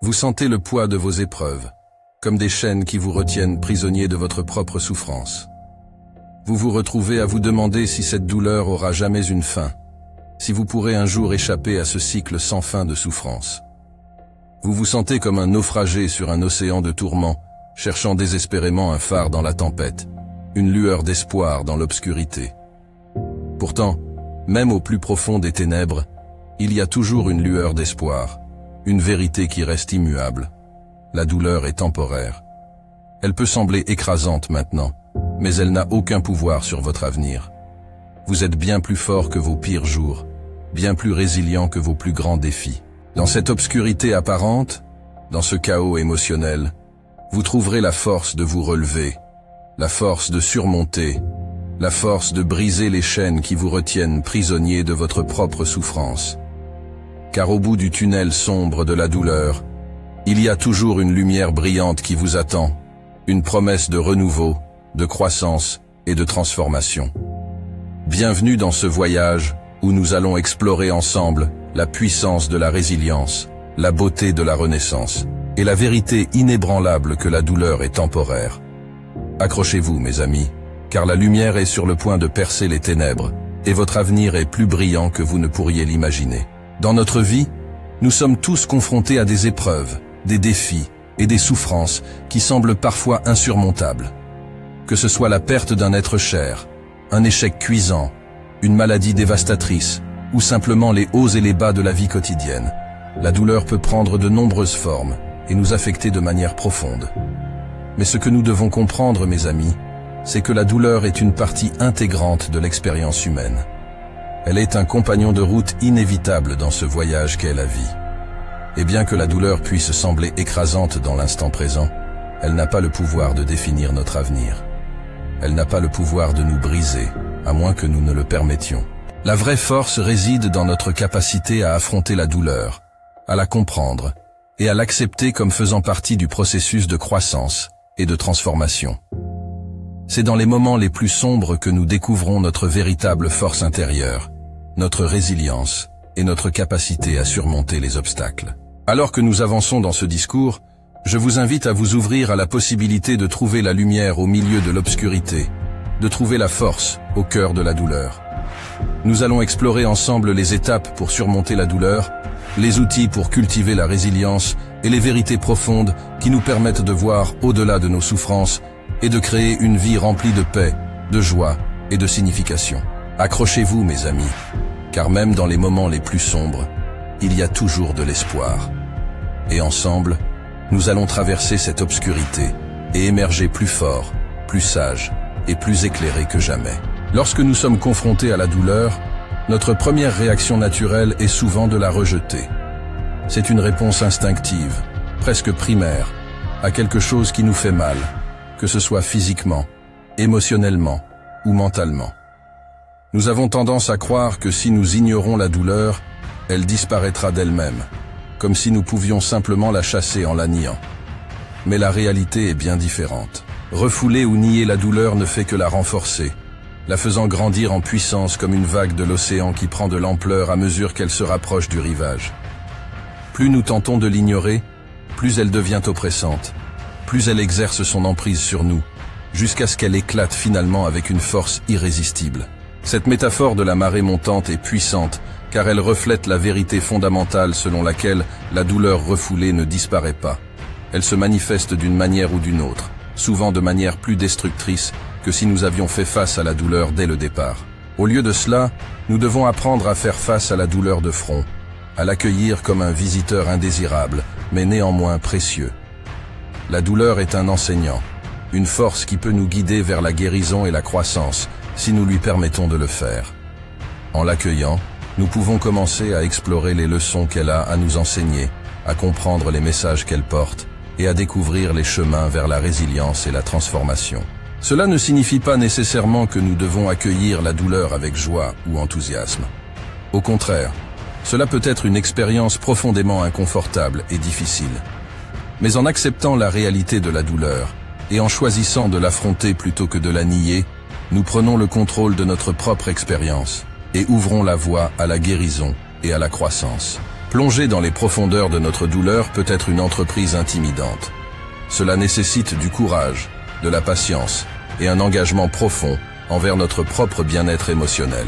Vous sentez le poids de vos épreuves, comme des chaînes qui vous retiennent prisonniers de votre propre souffrance. Vous vous retrouvez à vous demander si cette douleur aura jamais une fin, si vous pourrez un jour échapper à ce cycle sans fin de souffrance. Vous vous sentez comme un naufragé sur un océan de tourments, cherchant désespérément un phare dans la tempête, une lueur d'espoir dans l'obscurité. Pourtant, même au plus profond des ténèbres, il y a toujours une lueur d'espoir, une vérité qui reste immuable. La douleur est temporaire. Elle peut sembler écrasante maintenant, mais elle n'a aucun pouvoir sur votre avenir. Vous êtes bien plus fort que vos pires jours, bien plus résilient que vos plus grands défis. Dans cette obscurité apparente, dans ce chaos émotionnel, vous trouverez la force de vous relever, la force de surmonter, la force de briser les chaînes qui vous retiennent prisonniers de votre propre souffrance. Car au bout du tunnel sombre de la douleur, il y a toujours une lumière brillante qui vous attend, une promesse de renouveau, de croissance et de transformation. Bienvenue dans ce voyage où nous allons explorer ensemble la puissance de la résilience, la beauté de la renaissance et la vérité inébranlable que la douleur est temporaire. Accrochez-vous, mes amis, car la lumière est sur le point de percer les ténèbres et votre avenir est plus brillant que vous ne pourriez l'imaginer. Dans notre vie, nous sommes tous confrontés à des épreuves, des défis et des souffrances qui semblent parfois insurmontables. Que ce soit la perte d'un être cher, un échec cuisant, une maladie dévastatrice, ou simplement les hauts et les bas de la vie quotidienne, la douleur peut prendre de nombreuses formes et nous affecter de manière profonde. Mais ce que nous devons comprendre, mes amis, c'est que la douleur est une partie intégrante de l'expérience humaine. Elle est un compagnon de route inévitable dans ce voyage qu'est la vie. Et bien que la douleur puisse sembler écrasante dans l'instant présent, elle n'a pas le pouvoir de définir notre avenir. Elle n'a pas le pouvoir de nous briser, à moins que nous ne le permettions. La vraie force réside dans notre capacité à affronter la douleur, à la comprendre et à l'accepter comme faisant partie du processus de croissance et de transformation. C'est dans les moments les plus sombres que nous découvrons notre véritable force intérieure, notre résilience et notre capacité à surmonter les obstacles. Alors que nous avançons dans ce discours, je vous invite à vous ouvrir à la possibilité de trouver la lumière au milieu de l'obscurité, de trouver la force au cœur de la douleur. Nous allons explorer ensemble les étapes pour surmonter la douleur, les outils pour cultiver la résilience et les vérités profondes qui nous permettent de voir au-delà de nos souffrances et de créer une vie remplie de paix, de joie et de signification. Accrochez-vous, mes amis, car même dans les moments les plus sombres, il y a toujours de l'espoir. Et ensemble, nous allons traverser cette obscurité et émerger plus forts, plus sages et plus éclairés que jamais. Lorsque nous sommes confrontés à la douleur, notre première réaction naturelle est souvent de la rejeter. C'est une réponse instinctive, presque primaire, à quelque chose qui nous fait mal, que ce soit physiquement, émotionnellement ou mentalement. Nous avons tendance à croire que si nous ignorons la douleur, elle disparaîtra d'elle-même, comme si nous pouvions simplement la chasser en la niant. Mais la réalité est bien différente. Refouler ou nier la douleur ne fait que la renforcer, la faisant grandir en puissance comme une vague de l'océan qui prend de l'ampleur à mesure qu'elle se rapproche du rivage. Plus nous tentons de l'ignorer, plus elle devient oppressante, plus elle exerce son emprise sur nous, jusqu'à ce qu'elle éclate finalement avec une force irrésistible. Cette métaphore de la marée montante est puissante, car elle reflète la vérité fondamentale selon laquelle la douleur refoulée ne disparaît pas. Elle se manifeste d'une manière ou d'une autre, souvent de manière plus destructrice que si nous avions fait face à la douleur dès le départ. Au lieu de cela, nous devons apprendre à faire face à la douleur de front, à l'accueillir comme un visiteur indésirable, mais néanmoins précieux. La douleur est un enseignant, une force qui peut nous guider vers la guérison et la croissance, si nous lui permettons de le faire. En l'accueillant, nous pouvons commencer à explorer les leçons qu'elle a à nous enseigner, à comprendre les messages qu'elle porte et à découvrir les chemins vers la résilience et la transformation. Cela ne signifie pas nécessairement que nous devons accueillir la douleur avec joie ou enthousiasme. Au contraire, cela peut être une expérience profondément inconfortable et difficile. Mais en acceptant la réalité de la douleur et en choisissant de l'affronter plutôt que de la nier, nous prenons le contrôle de notre propre expérience et ouvrons la voie à la guérison et à la croissance. Plonger dans les profondeurs de notre douleur peut être une entreprise intimidante. Cela nécessite du courage, de la patience et un engagement profond envers notre propre bien-être émotionnel.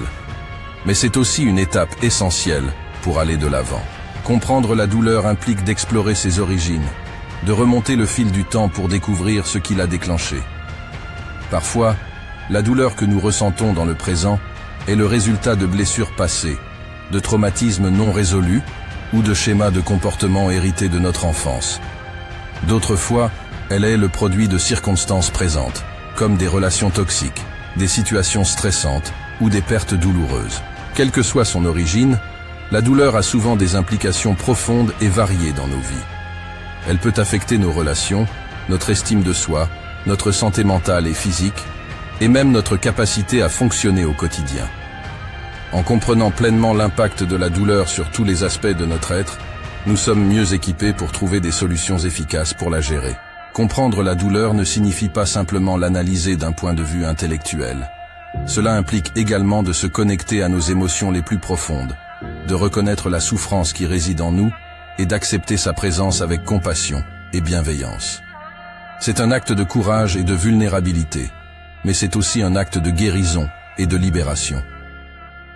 Mais c'est aussi une étape essentielle pour aller de l'avant. Comprendre la douleur implique d'explorer ses origines, de remonter le fil du temps pour découvrir ce qui l'a déclenché. Parfois, la douleur que nous ressentons dans le présent est le résultat de blessures passées, de traumatismes non résolus ou de schémas de comportement hérités de notre enfance. D'autres fois, elle est le produit de circonstances présentes, comme des relations toxiques, des situations stressantes ou des pertes douloureuses. Quelle que soit son origine, la douleur a souvent des implications profondes et variées dans nos vies. Elle peut affecter nos relations, notre estime de soi, notre santé mentale et physique, et même notre capacité à fonctionner au quotidien. En comprenant pleinement l'impact de la douleur sur tous les aspects de notre être, nous sommes mieux équipés pour trouver des solutions efficaces pour la gérer. Comprendre la douleur ne signifie pas simplement l'analyser d'un point de vue intellectuel. Cela implique également de se connecter à nos émotions les plus profondes, de reconnaître la souffrance qui réside en nous et d'accepter sa présence avec compassion et bienveillance. C'est un acte de courage et de vulnérabilité, mais c'est aussi un acte de guérison et de libération.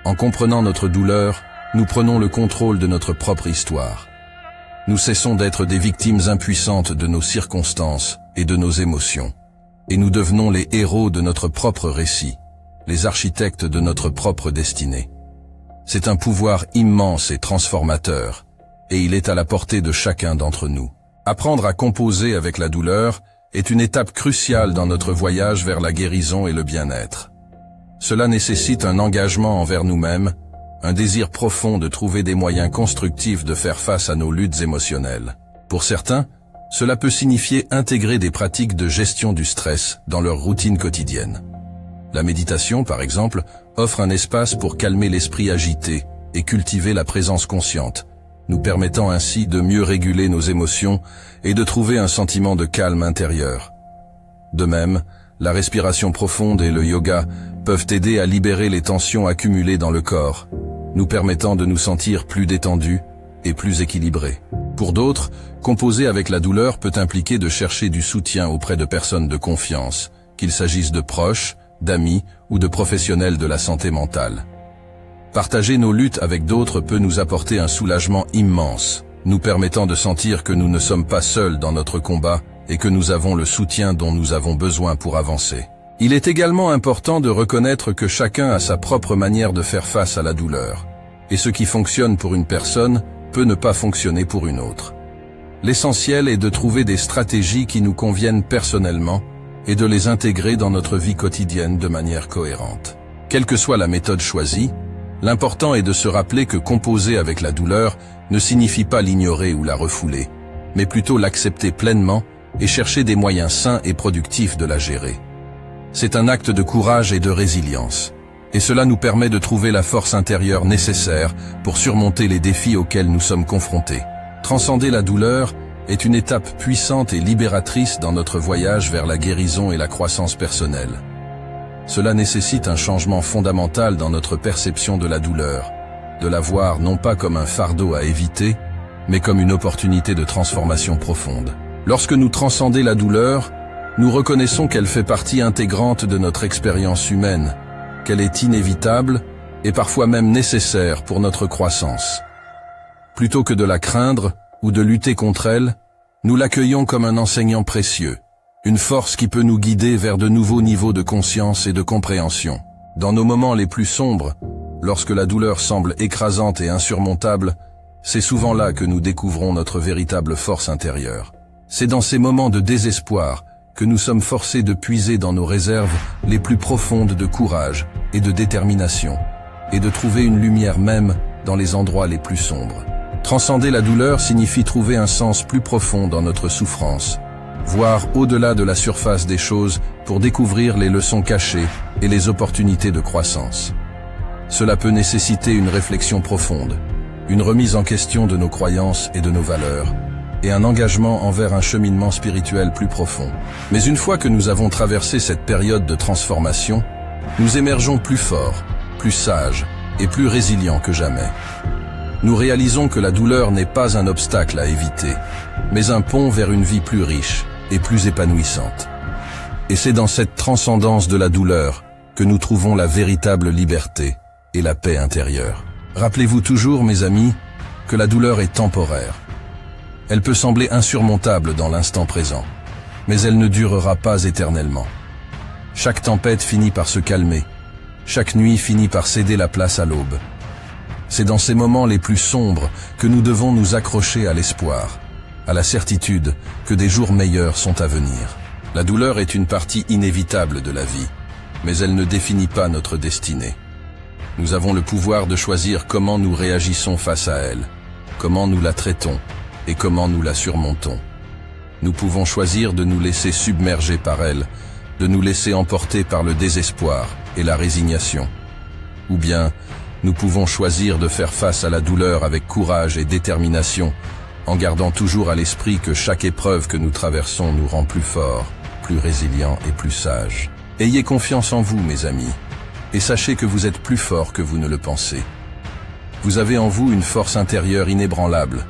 En comprenant notre douleur, nous prenons le contrôle de notre propre histoire. Nous cessons d'être des victimes impuissantes de nos circonstances et de nos émotions, et nous devenons les héros de notre propre récit, les architectes de notre propre destinée. C'est un pouvoir immense et transformateur, et il est à la portée de chacun d'entre nous. Apprendre à composer avec la douleur est une étape cruciale dans notre voyage vers la guérison et le bien-être. Cela nécessite un engagement envers nous-mêmes, un désir profond de trouver des moyens constructifs de faire face à nos luttes émotionnelles. Pour certains, cela peut signifier intégrer des pratiques de gestion du stress dans leur routine quotidienne. La méditation, par exemple, offre un espace pour calmer l'esprit agité et cultiver la présence consciente, nous permettant ainsi de mieux réguler nos émotions et de trouver un sentiment de calme intérieur. De même, la respiration profonde et le yoga peuvent aider à libérer les tensions accumulées dans le corps, nous permettant de nous sentir plus détendus et plus équilibrés. Pour d'autres, composer avec la douleur peut impliquer de chercher du soutien auprès de personnes de confiance, qu'il s'agisse de proches, d'amis ou de professionnels de la santé mentale. Partager nos luttes avec d'autres peut nous apporter un soulagement immense, nous permettant de sentir que nous ne sommes pas seuls dans notre combat et que nous avons le soutien dont nous avons besoin pour avancer. Il est également important de reconnaître que chacun a sa propre manière de faire face à la douleur, et ce qui fonctionne pour une personne peut ne pas fonctionner pour une autre. L'essentiel est de trouver des stratégies qui nous conviennent personnellement et de les intégrer dans notre vie quotidienne de manière cohérente. Quelle que soit la méthode choisie, l'important est de se rappeler que composer avec la douleur ne signifie pas l'ignorer ou la refouler, mais plutôt l'accepter pleinement et chercher des moyens sains et productifs de la gérer. C'est un acte de courage et de résilience, et cela nous permet de trouver la force intérieure nécessaire pour surmonter les défis auxquels nous sommes confrontés. Transcender la douleur est une étape puissante et libératrice dans notre voyage vers la guérison et la croissance personnelle. Cela nécessite un changement fondamental dans notre perception de la douleur, de la voir non pas comme un fardeau à éviter, mais comme une opportunité de transformation profonde. Lorsque nous transcendons la douleur, nous reconnaissons qu'elle fait partie intégrante de notre expérience humaine, qu'elle est inévitable et parfois même nécessaire pour notre croissance. Plutôt que de la craindre ou de lutter contre elle, nous l'accueillons comme un enseignant précieux, une force qui peut nous guider vers de nouveaux niveaux de conscience et de compréhension. Dans nos moments les plus sombres, lorsque la douleur semble écrasante et insurmontable, c'est souvent là que nous découvrons notre véritable force intérieure. C'est dans ces moments de désespoir que nous sommes forcés de puiser dans nos réserves les plus profondes de courage et de détermination, et de trouver une lumière même dans les endroits les plus sombres. Transcender la douleur signifie trouver un sens plus profond dans notre souffrance, voir au-delà de la surface des choses pour découvrir les leçons cachées et les opportunités de croissance. Cela peut nécessiter une réflexion profonde, une remise en question de nos croyances et de nos valeurs, et un engagement envers un cheminement spirituel plus profond. Mais une fois que nous avons traversé cette période de transformation, nous émergeons plus forts, plus sages et plus résilients que jamais. nous réalisons que la douleur n'est pas un obstacle à éviter, mais un pont vers une vie plus riche et plus épanouissante. Et c'est dans cette transcendance de la douleur que nous trouvons la véritable liberté et la paix intérieure. Rappelez-vous toujours, mes amis, que la douleur est temporaire. Elle peut sembler insurmontable dans l'instant présent, mais elle ne durera pas éternellement. Chaque tempête finit par se calmer, chaque nuit finit par céder la place à l'aube. C'est dans ces moments les plus sombres que nous devons nous accrocher à l'espoir, à la certitude que des jours meilleurs sont à venir. La douleur est une partie inévitable de la vie, mais elle ne définit pas notre destinée. Nous avons le pouvoir de choisir comment nous réagissons face à elle, comment nous la traitons et comment nous la surmontons. Nous pouvons choisir de nous laisser submerger par elle, de nous laisser emporter par le désespoir et la résignation. Ou bien, nous pouvons choisir de faire face à la douleur avec courage et détermination, en gardant toujours à l'esprit que chaque épreuve que nous traversons nous rend plus forts, plus résilients et plus sages. Ayez confiance en vous, mes amis, et sachez que vous êtes plus fort que vous ne le pensez. Vous avez en vous une force intérieure inébranlable,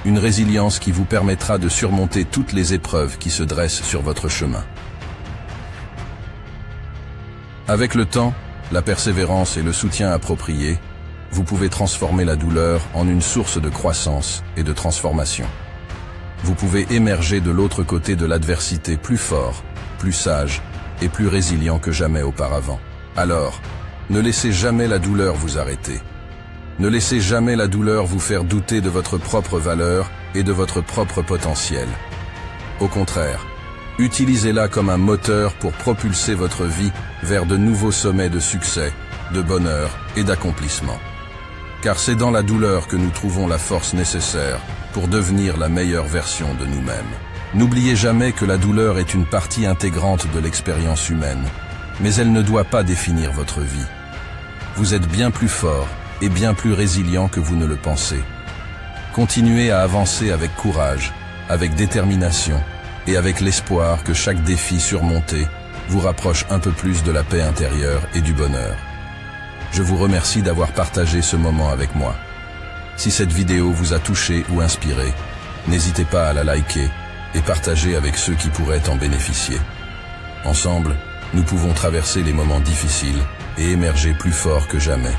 une résilience qui vous permettra de surmonter toutes les épreuves qui se dressent sur votre chemin. Avec le temps, la persévérance et le soutien approprié, vous pouvez transformer la douleur en une source de croissance et de transformation. Vous pouvez émerger de l'autre côté de l'adversité plus fort, plus sage et plus résilient que jamais auparavant. Alors, ne laissez jamais la douleur vous arrêter. Ne laissez jamais la douleur vous faire douter de votre propre valeur et de votre propre potentiel. Au contraire, utilisez-la comme un moteur pour propulser votre vie vers de nouveaux sommets de succès, de bonheur et d'accomplissement. Car c'est dans la douleur que nous trouvons la force nécessaire pour devenir la meilleure version de nous-mêmes. N'oubliez jamais que la douleur est une partie intégrante de l'expérience humaine, mais elle ne doit pas définir votre vie. Vous êtes bien plus fort et bien plus résilient que vous ne le pensez. Continuez à avancer avec courage, avec détermination et avec l'espoir que chaque défi surmonté vous rapproche un peu plus de la paix intérieure et du bonheur. Je vous remercie d'avoir partagé ce moment avec moi. Si cette vidéo vous a touché ou inspiré, n'hésitez pas à la liker et partager avec ceux qui pourraient en bénéficier. Ensemble, nous pouvons traverser les moments difficiles et émerger plus forts que jamais.